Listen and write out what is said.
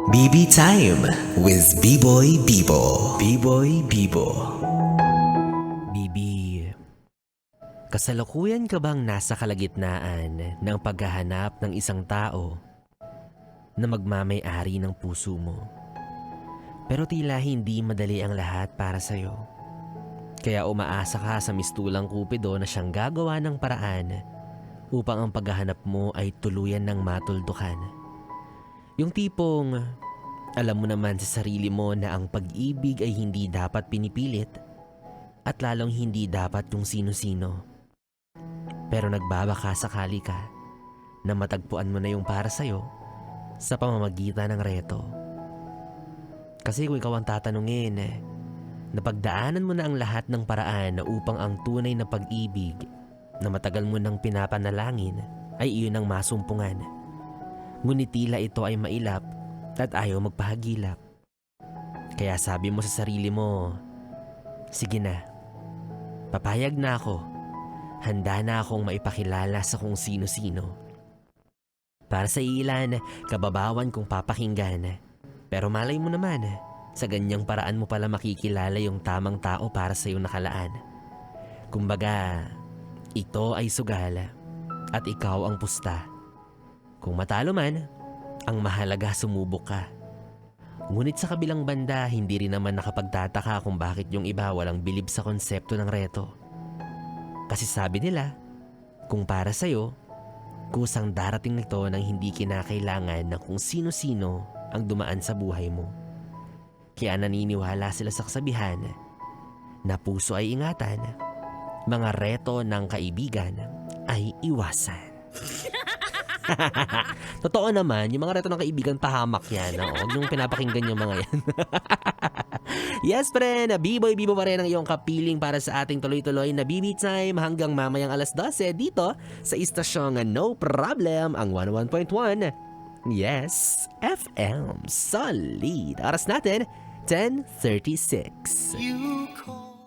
BB Time with B-Boy Bibo. B-Boy Bibo. Bibi, kasalukuyan ka bang nasa kalagitnaan ng paghahanap ng isang tao na magmamay-ari ng puso mo? Pero tila hindi madali ang lahat para sa'yo. Kaya umaasa ka sa mistulang Kupido na siyang gagawa ng paraan upang ang paghahanap mo ay tuluyan ng matuldukan. Yung tipong alam mo naman sa sarili mo na ang pag-ibig ay hindi dapat pinipilit at lalong hindi dapat yung sino-sino. Pero nagbabaka sakali ka na matagpuan mo na yung para sa'yo sa pamamagitan ng reto. Kasi kung ikaw ang tatanungin, napagdaanan mo na ang lahat ng paraan na upang ang tunay na pag-ibig na matagal mo nang pinapanalangin ay iyon ang masumpungan. Ngunit tila ito ay mailap at ayaw magpahagilap. Kaya sabi mo sa sarili mo, sige na, papayag na ako. Handa na akong maipakilala sa kung sino-sino. Para sa ilan, kababawan kong papakinggan. Pero malay mo naman, sa ganyang paraan mo pala makikilala yung tamang tao para sa iyong nakalaan. Kumbaga, ito ay sugal at ikaw ang pusta. Kung matalo man, ang mahalaga sumubok ka. Ngunit sa kabilang banda, hindi rin naman nakapagtataka kung bakit yung iba walang bilib sa konsepto ng reto. Kasi sabi nila, kung para sa'yo, kusang darating nito nang hindi kinakailangan ng kung sino-sino ang dumaan sa buhay mo. Kaya naniniwala sila sa kasabihan na puso ay ingatan, mga reto ng kaibigan ay iwasan. Totoo naman, yung mga reto ng kaibigan pahamak yan. Huwag yung pinapakinggan yung mga yan. Yes, friend, B-Boy Bibo pa rin ang iyong kapiling para sa ating tuloy-tuloy na BB Time hanggang mamayang alas 12 dito sa istasyong No Problem, ang 101.1. Yes, FM Solid. Oras natin, 10:36. You call